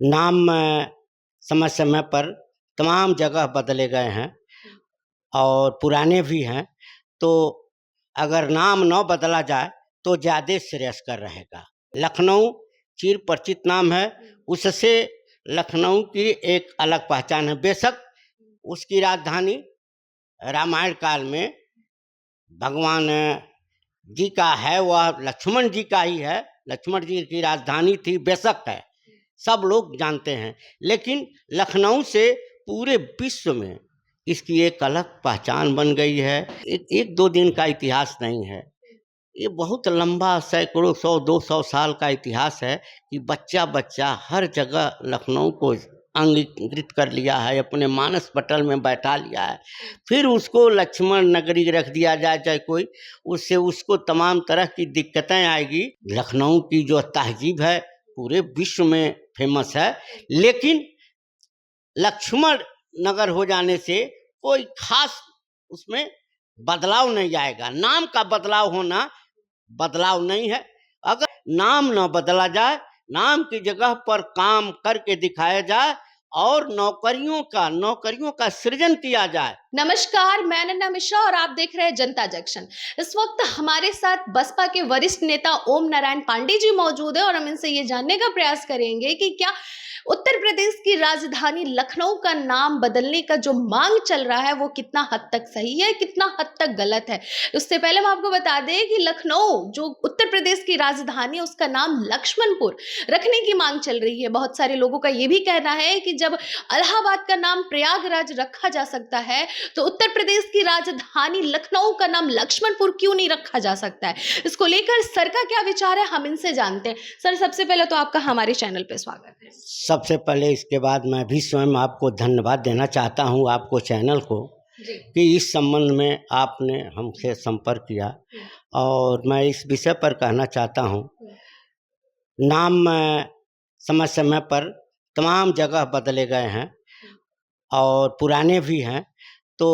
नाम समय समय पर तमाम जगह बदले गए हैं और पुराने भी हैं। तो अगर नाम न बदला जाए तो ज़्यादा श्रेयस्कर रहेगा। लखनऊ चिर परिचित नाम है, उससे लखनऊ की एक अलग पहचान है। बेशक उसकी राजधानी रामायण काल में भगवान जी का है, वह लक्ष्मण जी का ही है। लक्ष्मण जी की राजधानी थी, बेशक है, सब लोग जानते हैं। लेकिन लखनऊ से पूरे विश्व में इसकी एक अलग पहचान बन गई है। एक दो दिन का इतिहास नहीं है, ये बहुत लंबा सैकड़ों 100-200 साल का इतिहास है कि बच्चा बच्चा हर जगह लखनऊ को अंगीकृत कर लिया है, अपने मानस पटल में बैठा लिया है। फिर उसको लक्ष्मण नगरी रख दिया जाए चाहे कोई, उससे उसको तमाम तरह की दिक्कतें आएगी। लखनऊ की जो तहजीब है पूरे विश्व में फेमस है, लेकिन लक्ष्मण नगर हो जाने से कोई खास उसमें बदलाव नहीं आएगा। नाम का बदलाव होना बदलाव नहीं है। अगर नाम न बदला जाए, नाम की जगह पर काम करके दिखाया जाए और नौकरियों का सृजन किया जाए। नमस्कार, मैं नन्ना मिश्रा और आप देख रहे हैं जनता जंक्शन। इस वक्त हमारे साथ बसपा के वरिष्ठ नेता ओम नारायण पांडे जी मौजूद है और हम इनसे ये जानने का प्रयास करेंगे कि क्या उत्तर प्रदेश की राजधानी लखनऊ का नाम बदलने का जो मांग चल रहा है वो कितना हद तक सही है, कितना हद तक गलत है। उससे पहले हम आपको बता दें कि लखनऊ जो उत्तर प्रदेश की राजधानी है उसका नाम लक्ष्मणपुर रखने की मांग चल रही है। बहुत सारे लोगों का ये भी कहना है कि जब इलाहाबाद का नाम प्रयागराज रखा जा सकता है तो उत्तर प्रदेश की राजधानी लखनऊ का नाम लक्ष्मणपुर क्यों नहीं रखा जा सकता है। इसको लेकर सर का क्या विचार है, हम इनसे जानते हैं। सर, सबसे पहले तो आपका हमारे चैनल पे स्वागत है। सबसे पहले इसके बाद मैं भी स्वयं आपको धन्यवाद देना चाहता हूं, आपको चैनल को, कि इस संबंध में आपने हमसे संपर्क किया। और मैं इस विषय पर कहना चाहता हूं, नाम समय समय पर तमाम जगह बदले गए हैं और पुराने भी हैं। तो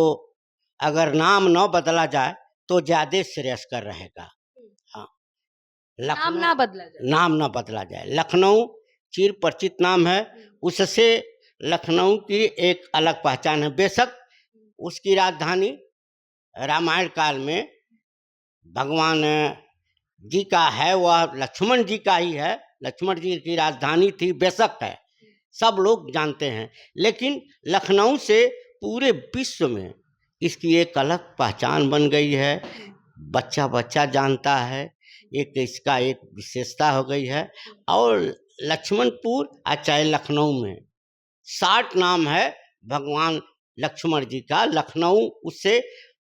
अगर नाम न बदला जाए तो ज़्यादा श्रेयस्कर रहेगा। हाँ, नाम ना बदला जाए। लखनऊ चिर परिचित नाम है, उससे लखनऊ की एक अलग पहचान है। बेशक उसकी राजधानी रामायण काल में भगवान जी का है, वह लक्ष्मण जी का ही है। लक्ष्मण जी की राजधानी थी, बेशक है, सब लोग जानते हैं। लेकिन लखनऊ से पूरे विश्व में इसकी एक अलग पहचान बन गई है, बच्चा बच्चा जानता है, एक इसका एक विशेषता हो गई है। और लक्ष्मणपुर चाहे लखनऊ में 60 नाम है भगवान लक्ष्मण जी का। लखनऊ उससे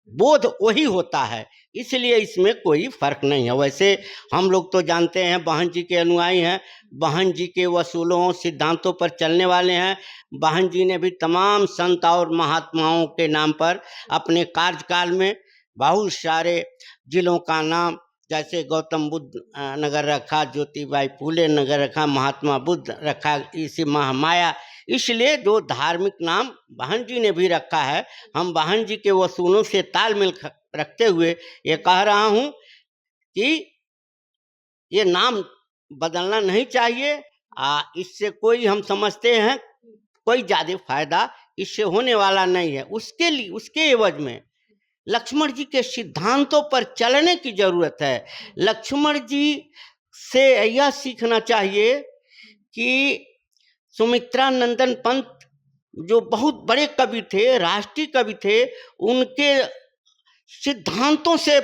बोध वही होता है, इसलिए इसमें कोई फर्क नहीं है। वैसे हम लोग तो जानते हैं, बहन जी के अनुयायी हैं, बहन जी के वसूलों सिद्धांतों पर चलने वाले हैं। बहन जी ने भी तमाम संत और महात्माओं के नाम पर अपने कार्यकाल में बहुत सारे जिलों का नाम, जैसे गौतम बुद्ध नगर रखा, ज्योतिबाई फूले नगर रखा, महात्मा बुद्ध रखा, इसी महामाया। इसलिए जो धार्मिक नाम बहन जी ने भी रखा है, हम बहन जी के वसूलों से तालमेल रखते हुए ये कह रहा हूँ कि ये नाम बदलना नहीं चाहिए। इससे कोई, हम समझते हैं, कोई ज़्यादा फायदा इससे होने वाला नहीं है। उसके लिए, उसके एवज में लक्ष्मण जी के सिद्धांतों पर चलने की जरूरत है। लक्ष्मण जी से यह सीखना चाहिए कि सुमित्रा नंदन पंत जो बहुत बड़े कवि थे, राष्ट्रीय कवि थे, उनके सिद्धांतों से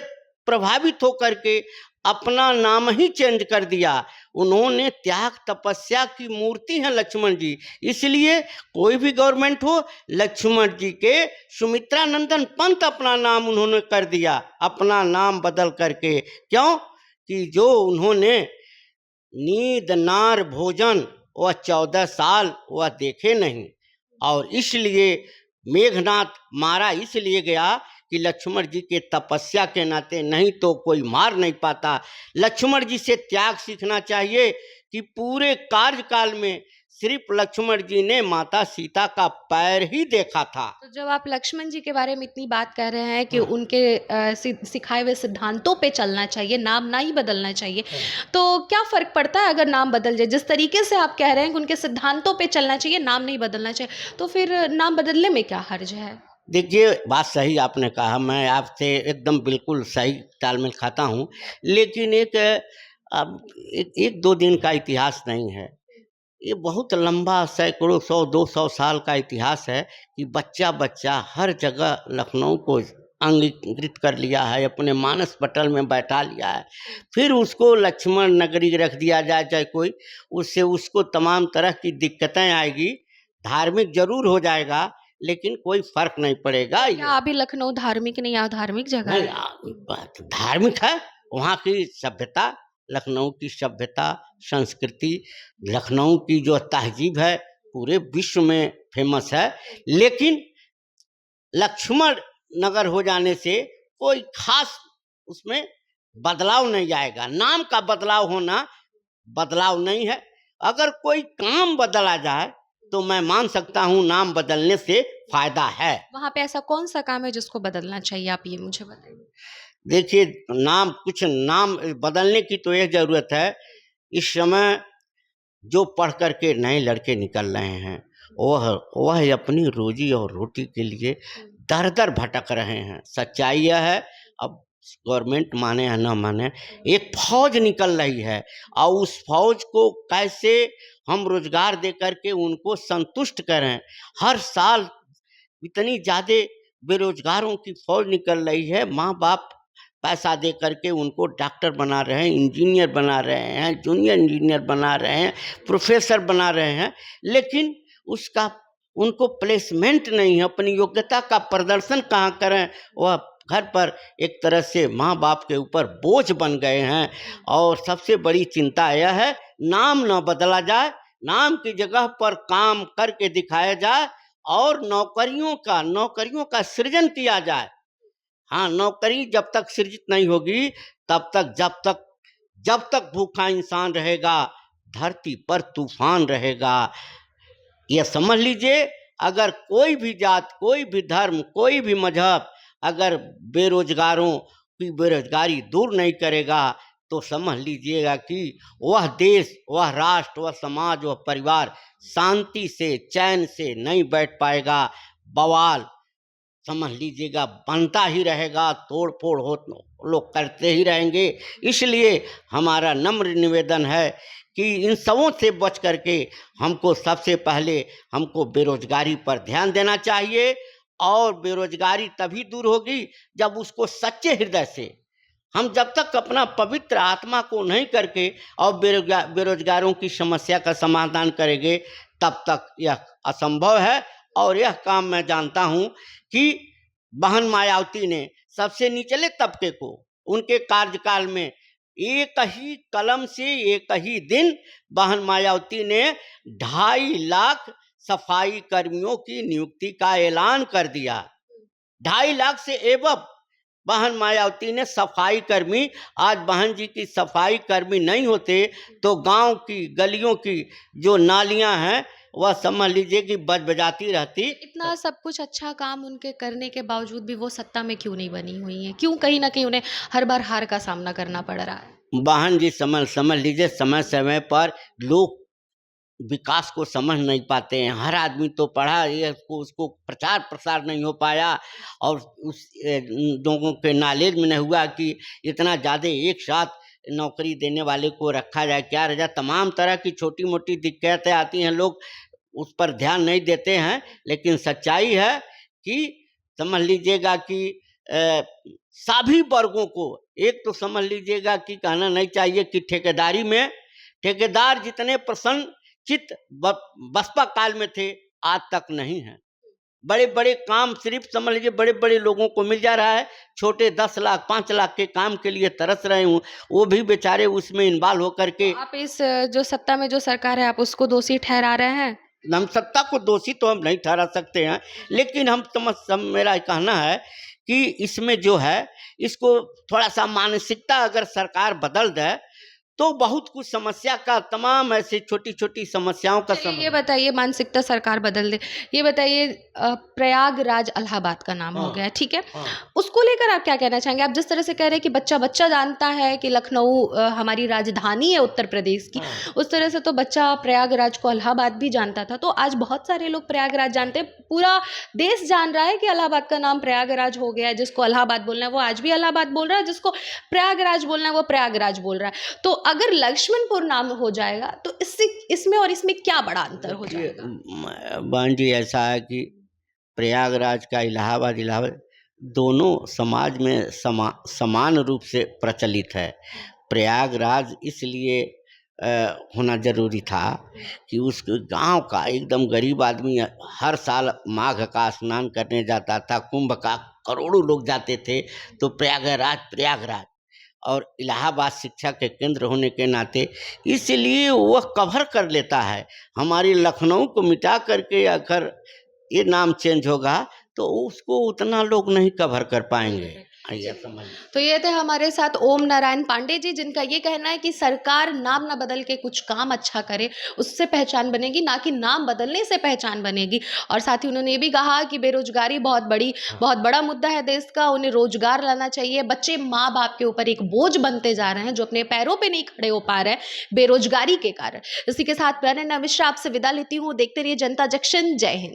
प्रभावित होकर के अपना नाम ही चेंज कर दिया। उन्होंने त्याग तपस्या की मूर्ति है लक्ष्मण जी, इसलिए कोई भी गवर्नमेंट हो, लक्ष्मण जी के सुमित्रा नंदन पंत अपना नाम उन्होंने कर दिया, अपना नाम बदल करके। क्यों? कि जो उन्होंने नींद नार भोजन वह 14 साल वह देखे नहीं, और इसलिए मेघनाथ मारा इसलिए गया कि लक्ष्मण जी के तपस्या के नाते, नहीं तो कोई मार नहीं पाता। लक्ष्मण जी से त्याग सीखना चाहिए कि पूरे कार्यकाल में सिर्फ लक्ष्मण जी ने माता सीता का पैर ही देखा था। तो जब आप लक्ष्मण जी के बारे में इतनी बात कर रहे हैं कि हाँ। उनके सिखाए हुए सिद्धांतों पे चलना चाहिए, नाम ना ही बदलना चाहिए, तो क्या फ़र्क पड़ता है अगर नाम बदल जाए? जिस तरीके से आप कह रहे हैं कि उनके सिद्धांतों पे चलना चाहिए, नाम नहीं बदलना चाहिए, तो फिर नाम बदलने में क्या हर्ज है? देखिए, बात सही आपने कहा, मैं आपसे एकदम बिल्कुल सही तालमेल खाता हूँ। लेकिन अब एक दो दिन का इतिहास नहीं है, ये बहुत लंबा सैकड़ों 100-200 साल का इतिहास है कि बच्चा-बच्चा हर जगह लखनऊ को अंगीकृत कर लिया है, अपने मानस पटल में बैठा लिया है। फिर उसको लक्ष्मण नगरी रख दिया जाए चाहे कोई, उससे उसको तमाम तरह की दिक्कतें आएगी, धार्मिक ज़रूर हो जाएगा, लेकिन कोई फ़र्क नहीं पड़ेगा। क्या अभी लखनऊ धार्मिक नहीं, अधार्मिक जगह नहीं, है? बात धार्मिक है, वहाँ की सभ्यता, लखनऊ की सभ्यता, संस्कृति, लखनऊ की जो तहजीब है पूरे विश्व में फेमस है। लेकिन लक्ष्मण नगर हो जाने से कोई खास उसमें बदलाव नहीं आएगा। नाम का बदलाव होना बदलाव नहीं है। अगर कोई काम बदला जाए तो मैं मान सकता हूँ नाम बदलने से फायदा है। वहाँ पे ऐसा कौन-सा काम है जिसको बदलना चाहिए? आप ये मुझे बताइए। देखिए, नाम बदलने की तो एक ज़रूरत है। इस समय जो पढ़ कर के नए लड़के निकल रहे हैं, वह अपनी रोजी और रोटी के लिए दर-दर भटक रहे हैं। सच्चाई यह है, अब गवर्नमेंट माने या न माने, एक फ़ौज निकल रही है और उस फ़ौज को कैसे हम रोज़गार दे कर के उनको संतुष्ट करें। हर साल इतनी ज़्यादा बेरोज़गारों की फ़ौज निकल रही है, माँ-बाप पैसा दे करके उनको डॉक्टर बना रहे हैं, इंजीनियर बना रहे हैं, जूनियर इंजीनियर बना रहे हैं, प्रोफेसर बना रहे हैं, लेकिन उसका उनको प्लेसमेंट नहीं है। अपनी योग्यता का प्रदर्शन कहाँ करें? वह घर पर एक तरह से माँ-बाप के ऊपर बोझ बन गए हैं। और सबसे बड़ी चिंता यह है, नाम न बदला जाए, नाम की जगह पर काम करके दिखाया जाए और नौकरियों का सृजन किया जाए। हाँ, नौकरी जब तक सृजित नहीं होगी, तब तक जब तक भूखा इंसान रहेगा, धरती पर तूफान रहेगा। ये समझ लीजिए, अगर कोई भी जात, कोई भी धर्म, कोई भी मजहब अगर बेरोजगारों की बेरोजगारी दूर नहीं करेगा, तो समझ लीजिएगा कि वह देश, वह राष्ट्र, वह समाज, वह परिवार शांति से, चैन से नहीं बैठ पाएगा। बवाल समझ लीजिएगा बनता ही रहेगा, तोड़ फोड़ हो लोग करते ही रहेंगे। इसलिए हमारा नम्र निवेदन है कि इन सबों से बच करके हमको सबसे पहले हमको बेरोजगारी पर ध्यान देना चाहिए। और बेरोजगारी तभी दूर होगी जब उसको सच्चे हृदय से हम, जब तक अपना पवित्र आत्मा को नहीं करके और बेरोजगारों की समस्या का समाधान करेंगे, तब तक यह असंभव है। और यह काम मैं जानता हूँ कि बहन मायावती ने सबसे निचले तबके को उनके कार्यकाल में एक ही कलम से एक ही दिन बहन मायावती ने 2.5 लाख सफाई कर्मियों की नियुक्ति का ऐलान कर दिया। 2.5 लाख से एवं बहन मायावती ने सफाई कर्मी, आज बहन जी की सफाई कर्मी नहीं होते तो गांव की गलियों की जो नालियां हैं वह समझ लीजिए कि बजबजाती रहती। इतना सब कुछ अच्छा काम उनके करने के बावजूद भी वो सत्ता में क्यों नहीं बनी हुई हैं? क्यों कहीं न कहीं उन्हें हर बार हार का सामना करना पड़ रहा है? बहन जी समझ लीजिए, समय समय पर लोग विकास को समझ नहीं पाते हैं। हर आदमी तो पढ़ा, ये उसको प्रचार प्रसार नहीं हो पाया और उस लोगों के नॉलेज में नहीं हुआ कि इतना ज़्यादा एक साथ नौकरी देने वाले को रखा जाए, क्या रह जाए। तमाम तरह की छोटी मोटी दिक्कतें आती हैं, लोग उस पर ध्यान नहीं देते हैं। लेकिन सच्चाई है कि समझ लीजिएगा कि सभी वर्गों को, एक तो समझ लीजिएगा कि कहना नहीं चाहिए कि ठेकेदारी में ठेकेदार जितने प्रसन्न चित्त बसपा काल में थे, आज तक नहीं है। बड़े बड़े काम सिर्फ समझ लीजिए बड़े बड़े लोगों को मिल जा रहा है, छोटे 10 लाख 5 लाख के काम के लिए तरस रहे हूँ, वो भी बेचारे उसमें इन्वॉल्व होकर के। आप इस जो सत्ता में जो सरकार है, आप उसको दोषी ठहरा रहे हैं? हम सत्ता को दोषी तो हम नहीं ठहरा सकते हैं, लेकिन मेरा कहना है कि इसमें जो है, इसको थोड़ा सा मानसिकता अगर सरकार बदल दे तो बहुत कुछ समस्या का, तमाम ऐसे छोटी छोटी समस्याओं का चलिए ये समाधान। बताइए, मानसिकता सरकार बदल दे। ये बताइए, प्रयागराज इलाहाबाद का नाम हो हाँ, गया, ठीक है। हाँ, उसको लेकर आप क्या कहना चाहेंगे? आप जिस तरह से कह रहे हैं कि बच्चा बच्चा जानता है कि लखनऊ हमारी राजधानी है उत्तर प्रदेश की, हाँ, उस तरह से तो बच्चा प्रयागराज को इलाहाबाद भी जानता था। तो आज बहुत सारे लोग प्रयागराज जानते हैं, पूरा देश जान रहा है कि इलाहाबाद का नाम प्रयागराज हो गया है। जिसको इलाहाबाद बोलना है वो आज भी इलाहाबाद बोल रहा है, जिसको प्रयागराज बोलना है वो प्रयागराज बोल रहा है। तो अगर लक्ष्मणपुर नाम हो जाएगा तो इससे, इसमें और इसमें क्या बड़ा अंतर हो देखिए, जाएगा? बहन जी, ऐसा है कि प्रयागराज का इलाहाबाद, इलाहाबाद दोनों समाज में समान रूप से प्रचलित है। प्रयागराज इसलिए होना जरूरी था कि उस गांव का एकदम गरीब आदमी हर साल माघ का स्नान करने जाता था, कुंभ का करोड़ों लोग जाते थे। तो प्रयागराज, प्रयागराज और इलाहाबाद शिक्षा के केंद्र होने के नाते इसलिए वह कवर कर लेता है। हमारी लखनऊ को मिटा करके अगर ये नाम चेंज होगा तो उसको उतना लोग नहीं कवर कर पाएंगे। ये समझ। तो ये थे हमारे साथ ओम नारायण पांडे जी, जिनका ये कहना है कि सरकार नाम ना बदल के कुछ काम अच्छा करे, उससे पहचान बनेगी, ना कि नाम बदलने से पहचान बनेगी। और साथ ही उन्होंने ये भी कहा कि बेरोजगारी बहुत बड़ा मुद्दा है देश का, उन्हें रोजगार लाना चाहिए। बच्चे माँ बाप के ऊपर एक बोझ बनते जा रहे हैं, जो अपने पैरों पे नहीं खड़े हो पा रहे हैं बेरोजगारी के कारण। इसी के साथ मैं नैना मिश्रा आपसे विदा लेती हूँ। देखते रहिए जनता जंक्शन। जय हिंद।